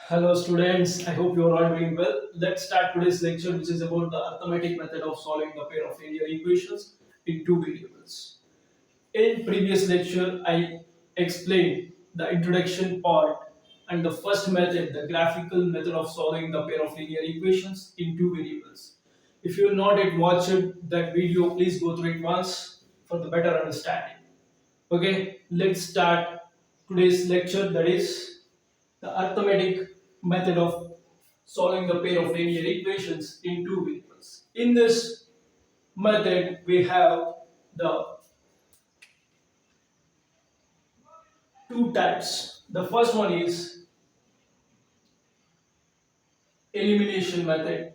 Hello students, I hope you are all doing well. Let's start today's lecture which is about the arithmetic method of solving the pair of linear equations in two variables. In previous lecture, I explained the introduction part and the first method, the graphical method of solving the pair of linear equations in two variables. If you have not yet watched that video, please go through it once for the better understanding. Okay, let's start today's lecture, that is the arithmetic method of solving the pair of linear equations in two variables. In this method, we have the two types. The first one is elimination method.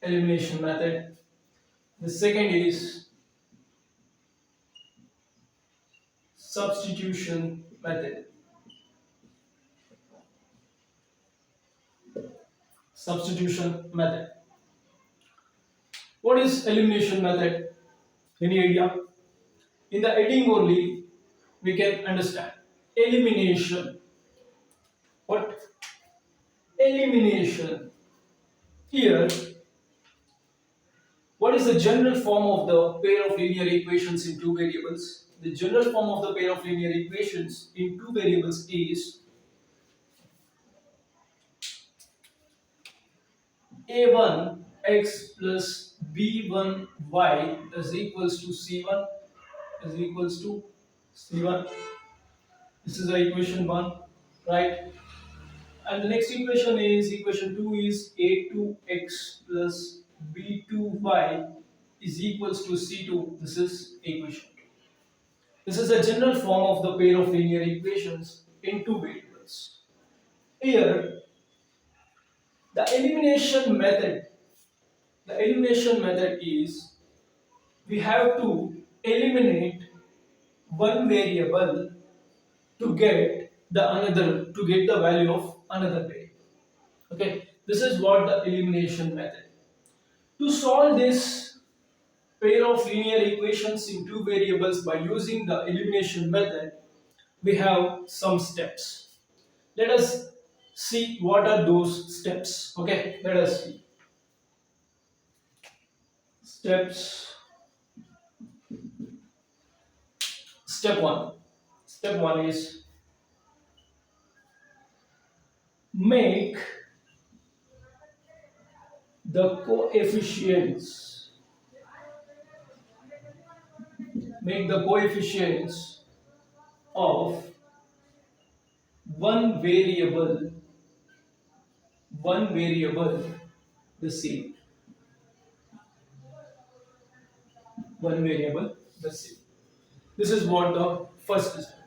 Elimination method. The second is substitution method. Substitution method. What is elimination method? Any idea? In the heading only, we can understand elimination. What? Elimination. Here, what is the general form of the pair of linear equations in two variables? The general form of the pair of linear equations in two variables is a1 x plus b1 y is equals to c1 is equals to c1. This is the equation 1, right? And the next equation is equation 2 is a2x plus b2y is equals to c2. This is equation 2. This is the general form of the pair of linear equations in two variables. Here, the elimination method, is we have to eliminate one variable to get the value of another variable. Okay, this is what the elimination method. To solve this pair of linear equations in two variables by using the elimination method, we have some steps. Let us see what are those steps. Okay, let us see. Steps. Step 1. Step 1 is make the coefficients. Make the coefficients of one variable the same. One variable the same. This is what the first step.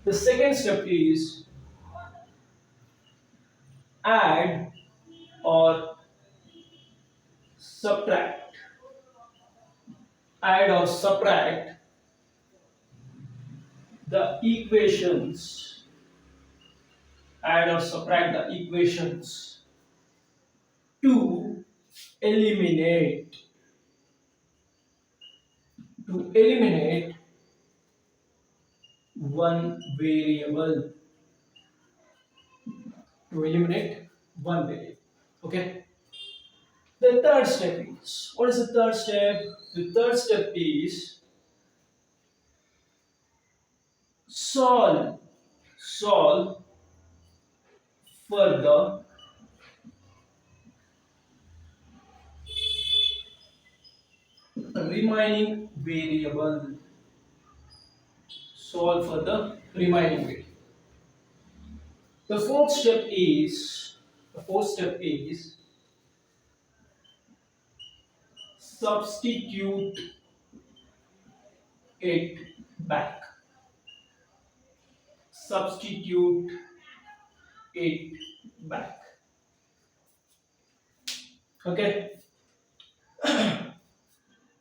The second step is add or subtract. Add or subtract the equations. Add or subtract the equations to eliminate one variable. To eliminate one variable. Okay. The third step is, what is the third step? The third step is solve for the remaining variable. Solve for the remaining variable. The fourth step is substitute it back. Substitute it back. Okay.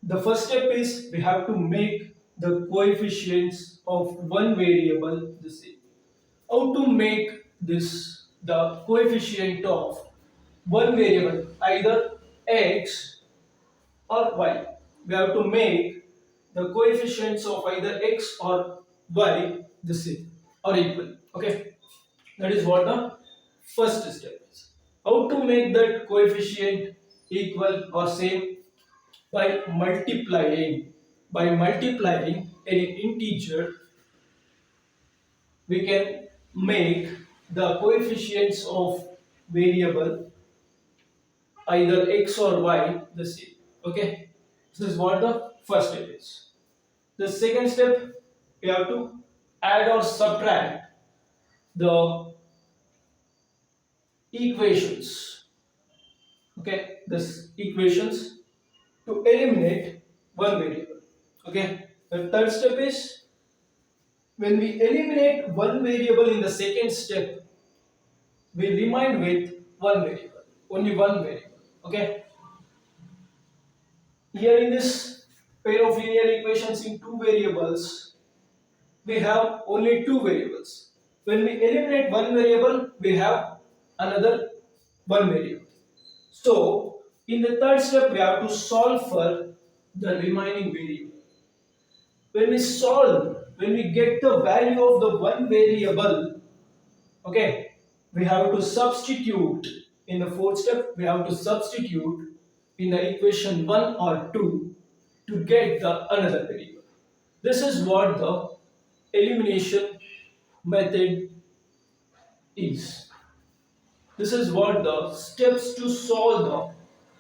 The first step is we have to make the coefficients of one variable the same. How to make this the coefficient of one variable, either x or y? We have to make the coefficients of either x or y the same or equal. Okay, that is what the first step is. How to make that coefficient equal or same? By multiplying. By multiplying any integer, we can make the coefficients of variable either x or y the same. Okay, this is what the first step is. The second step, we have to add or subtract the equations. Okay, this equations to eliminate one variable. Okay, the third step is when we eliminate one variable in the second step, we remain with one variable, only one variable. Okay, here in this pair of linear equations in two variables, we have only two variables. When we eliminate one variable, we have another one variable. So, in the third step, we have to solve for the remaining variable. When we get the value of the one variable, okay, we have to substitute in the fourth step, we have to substitute in the equation 1 or 2 to get the another variable. This is what the elimination method is. This is what the steps to solve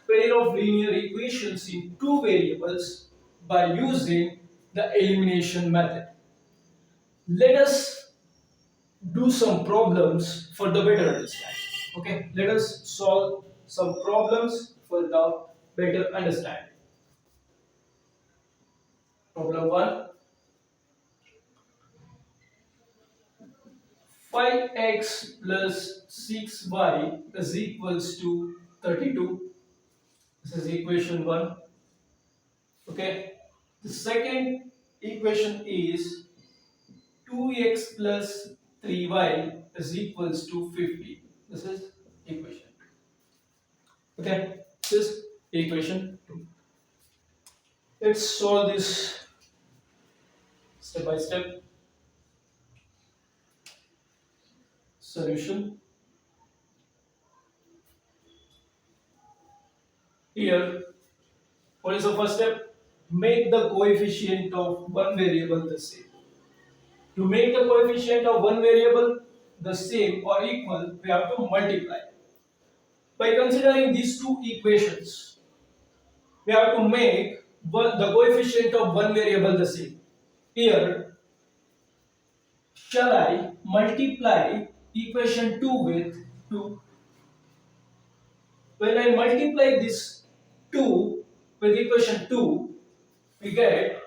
the pair of linear equations in two variables by using the elimination method. Let us do some problems for the better understanding. Okay, let us solve some problems for the better understanding. Problem 1, 5x plus 6y is equals to 32. This is equation 1. Okay, the second equation is 2x plus 3y is equals to 50. This is equation 2. Okay, this is equation 2. Let's solve this step by step. Solution. Here, what is the first step? Make the coefficient of one variable the same. To make the coefficient of one variable the same or equal, we have to multiply. By considering these two equations, we have to make the coefficient of one variable the same. Here, shall I multiply equation 2 with 2? When I multiply this 2 with equation 2, we get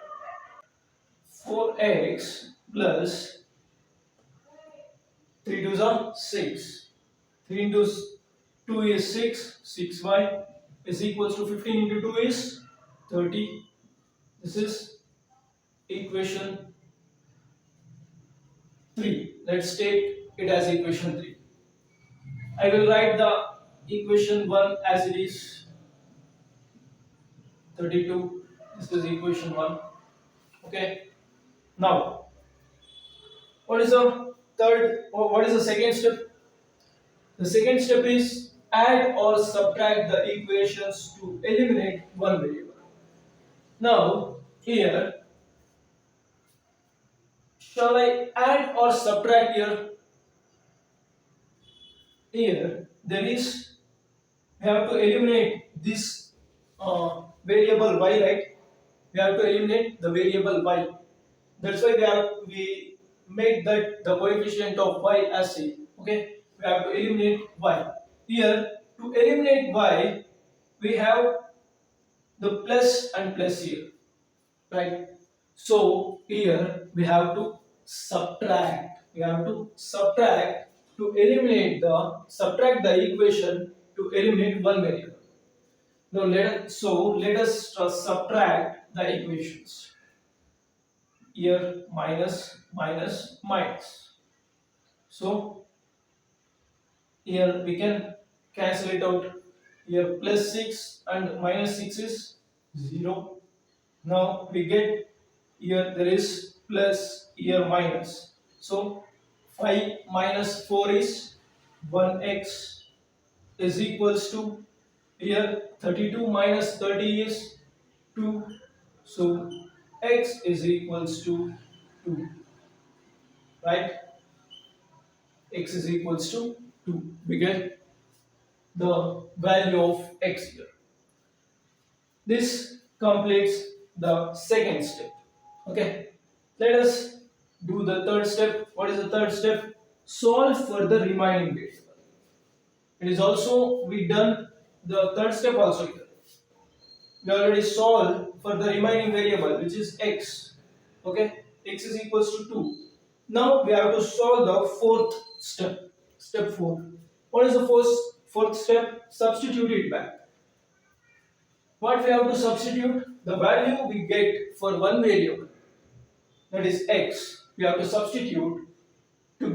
4x plus 3 2s are 6. 3 into 2 is 6. 6y is equals to 15 into 2 is 30. This is equation 3. Let's take it as equation 3. I will write the equation 1 as it is 32. This is equation 1. Okay. Now, what is the third or what is the second step? The second step is add or subtract the equations to eliminate one variable. Now, here, shall I add or subtract here? Here, there is, we have to eliminate this variable y, right? We have to eliminate the variable y. That's why we make that the coefficient of y as c. Okay, we have to eliminate y. Here, to eliminate y, we have the plus and plus here, right? So here we have to subtract. We have to subtract to eliminate the subtract the equation to eliminate one variable. Now let us subtract the equations. Here minus minus minus. So here we can cancel it out. Here plus 6 and minus 6 is 0. Now we get here there is plus here minus. So 5 minus 4 is 1x is equals to here 32 minus 30 is 2. So x is equals to 2, right? X is equals to 2. We get the value of x here. This completes the second step. Okay. Let us do the third step. What is the third step? Solve for the remaining variable. It is also we done the third step also here. We already solved for the remaining variable which is x. Okay, x is equals to 2. Now we have to solve the fourth step. Step 4. What is the fourth step? Substitute it back. What we have to substitute? The value we get for one variable, that is x, we have to substitute the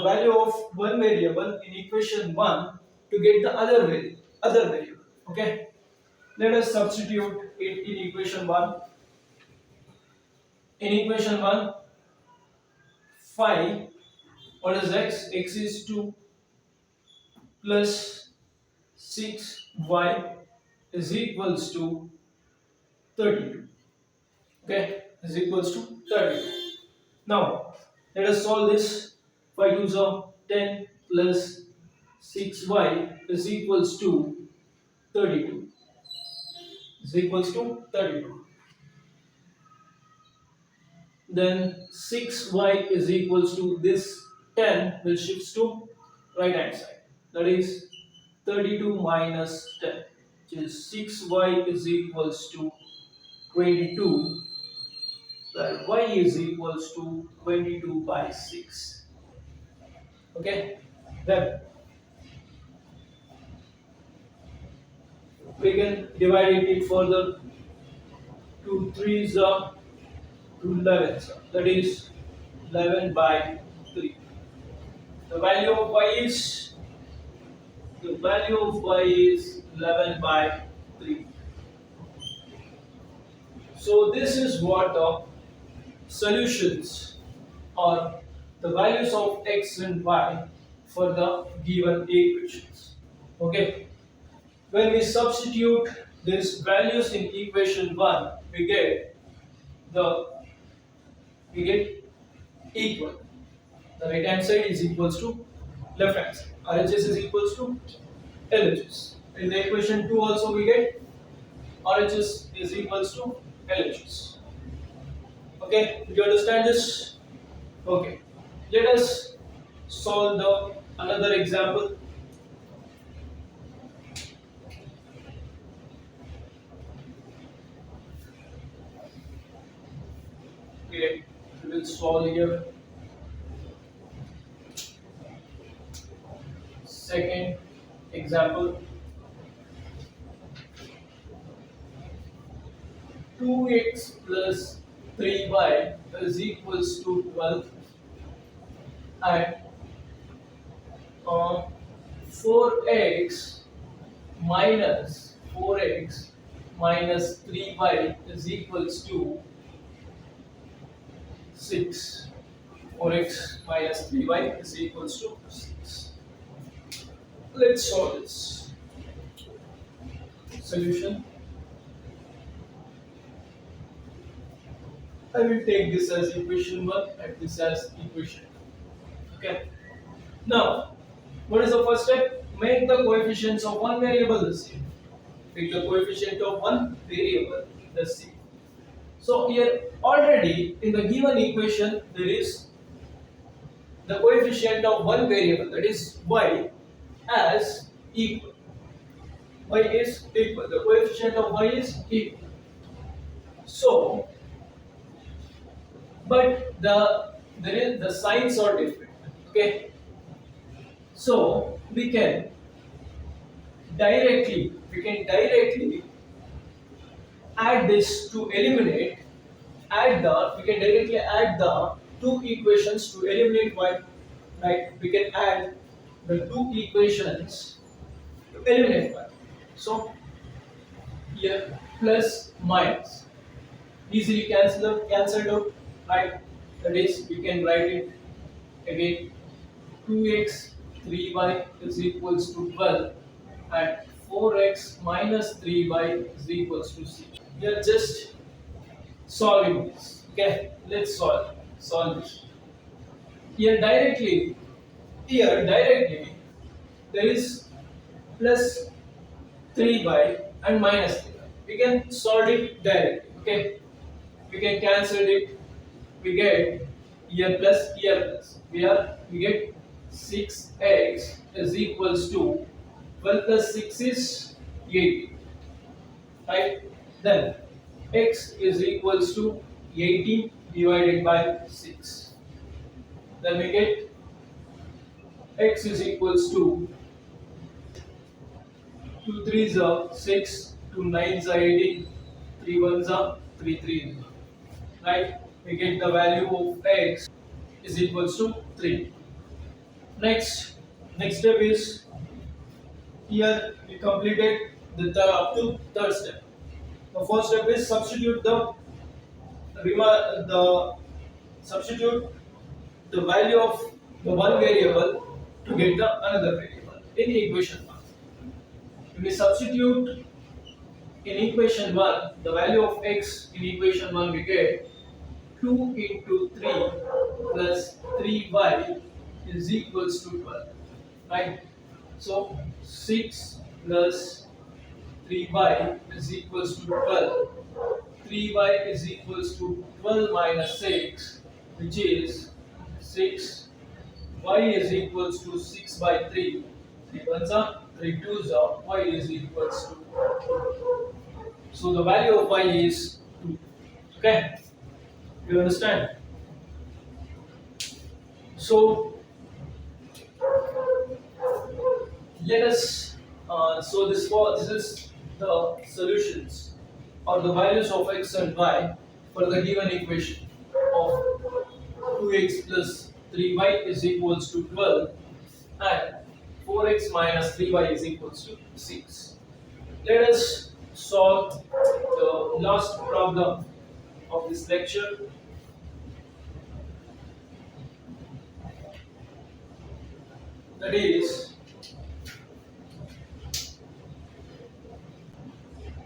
value of one variable in equation 1 to get the other variable. Okay, let us substitute it in equation 1. In equation 1, 5, what is x? X is 2 plus 6y is equals to 32. Okay, is equals to 32. Now let us solve this. 5 2s are 10 plus 6y is equals to 32. Is equals to 32. Then 6y is equals to this 10 will shift to right hand side. That is 32 minus 10, which is 6y is equals to 22, where y is equals to 22 by 6. Okay, then we can divide it further. 2 3s are 2 11s are, that is 11 by 3. The value of y is 11 by 3. So this is what the solutions or the values of x and y for the given equations. Okay, when we substitute these values in equation 1, we get equal. The right hand side is equals to left hand side. RHS is equals to LHS. In the equation 2 also we get RHS is equals to LHS. Okay, do you understand this? Okay, let us solve the another example. Okay, we will solve here. Second example. 2x plus 3y is equals to 12 and 4x minus 3y is equals to 6. 4x minus 3y is equals to 6. Let's solve this. Solution. I will take this as equation 1 and this as equation 2. Okay. Now, what is the first step? Make the coefficients of one variable the same. Make the coefficient of one variable the same. So here already in the given equation there is the coefficient of one variable, that is y, as equal. Y is equal. The coefficient of y is equal. So, but the signs are different. Okay. So we can directly add this to eliminate. We can directly add the two equations to eliminate y. Right? We can add the two equations to eliminate y. So here plus minus. easily cancelled out, right? That is, we can write it again. 2x 3y is equals to 12 and 4x minus 3y is equals to 6. We are just solving this. Okay, let's solve this. Here directly, there is plus 3y and minus 3y. We can solve it directly. Okay, we can cancel it. We get here plus. We get 6x is equals to 12 plus 6 is 18. Right? Then x is equals to 18 divided by 6. Then we get x is equals to 2 3s are 6, 2 9s are 18, 3 1s are 3 3s. Right? We get the value of x is equals to 3. Next step is here we completed up to third step. The first step is the substitute the value of the one variable to get the another variable in equation 1. If we substitute in equation 1 the value of x in equation 1, we get 2 into 3 plus 3y is equals to 12. Right? So 6 plus 3y is equals to 12. 3y is equals to 12 minus 6, which is 6. Y is equals to 6 by 3. 3 ones are 3 twos are y is equals to 2. So the value of y is 2. Okay? You understand? So let us this is the solutions or the values of x and y for the given equation of 2x plus 3y is equals to 12 and 4x minus 3y is equals to 6. Let us solve the last problem of this lecture. That is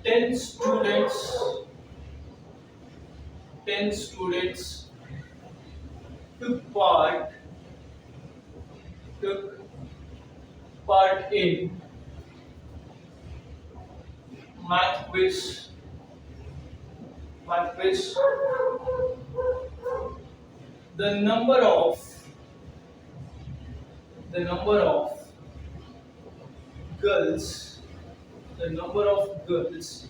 10 students took part in math quiz. The number of girls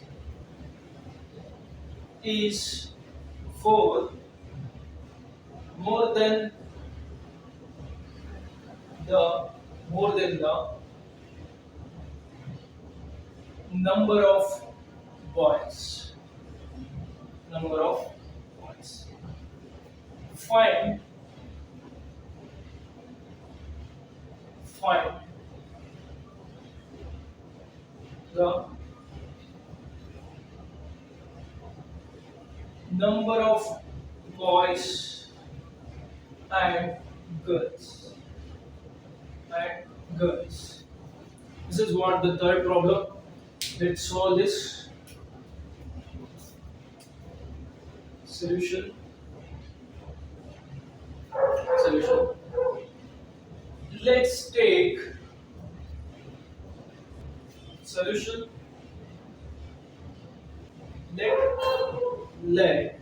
is 4 more than the number of boys. Find the number of boys and girls. This is what the third problem. Let's solve this. Solution. Let's take solution. Let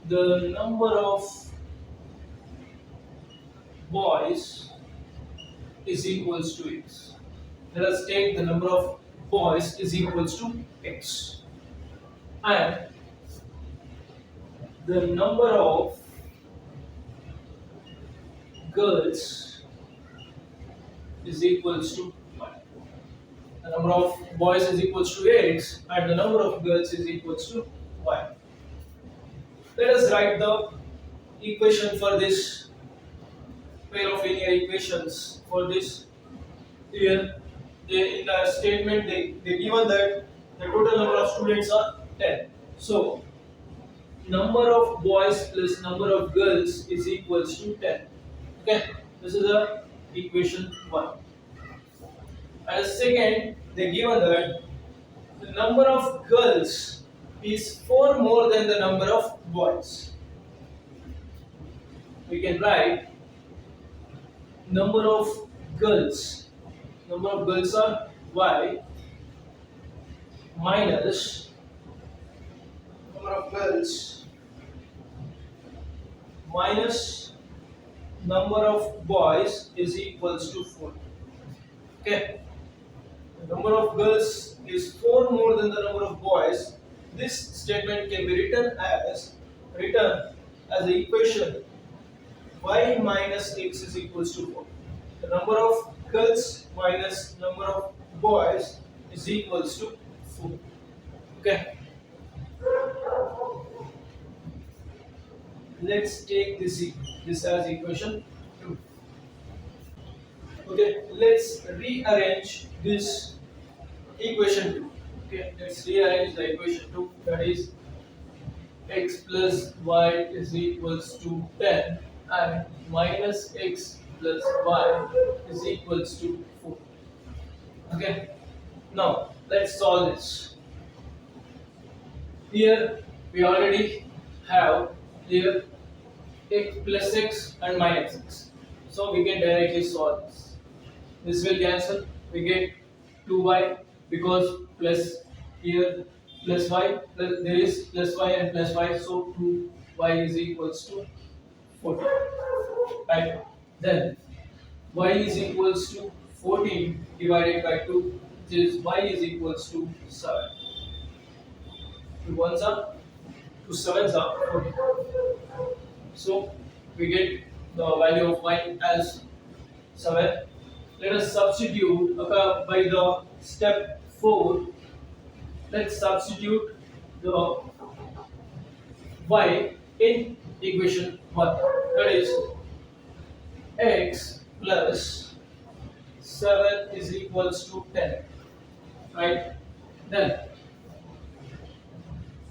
the number of boys is equals to x. Let us take the number of boys is equals to x and the number of girls is equals to y. The number of boys is equals to x and the number of girls is equals to y. Let us write the equation for this pair of linear equations. For this, here in the statement they given that The total number of students are 10. So number of boys plus number of girls is equals to 10. Okay, this is the equation 1. And second, they given that the number of girls is 4 more than the number of boys. We can write number of girls. Number of girls are y minus number of girls minus number of boys is equals to 4. Okay. The number of girls is 4 more than the number of boys. This statement can be written as the equation y minus x is equals to 4. The number of girls minus number of boys is equals to 4. Okay. Let's take this as equation 2. Okay, let's rearrange this equation 2. Okay, let's rearrange the equation 2. That is x plus y is equals to 10 and minus x plus y is equals to 4. Okay, now let's solve this. Here we already have here x plus x and minus x, so we can directly solve this. This will cancel, we get 2y because plus here plus y, plus, there is plus y and plus y, so 2y is equals to 14. Right? Then y is equals to 14 divided by 2, which is y is equals to 7. 2 ones are 2 sevens are 14. So we get the value of y as 7. Let us substitute by the step 4. Let's substitute the y in equation 1. That is x plus 7 is equals to 10. Right? Then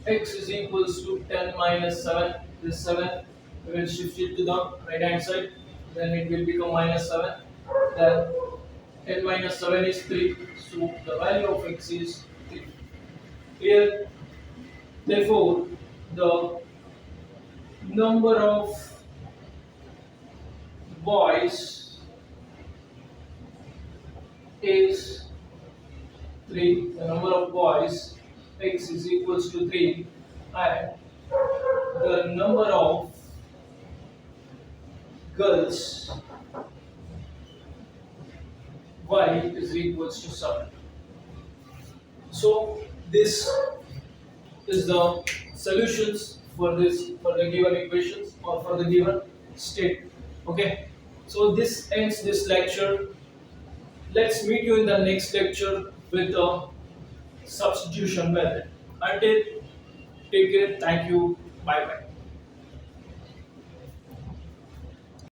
x is equals to 10 minus 7. This 7 we will shift it to the right hand side. Then it will become minus 7. Then 10 minus 7 is 3. So the value of x is 3. Here, therefore, the number of boys is 3. The number of boys x is equals to 3, and the number of girls y is equals to 7. So this is the solutions for the given equations or for the given state. Okay, so this ends this lecture. Let's meet you in the next lecture with the substitution method. Until, take care, thank you, bye bye.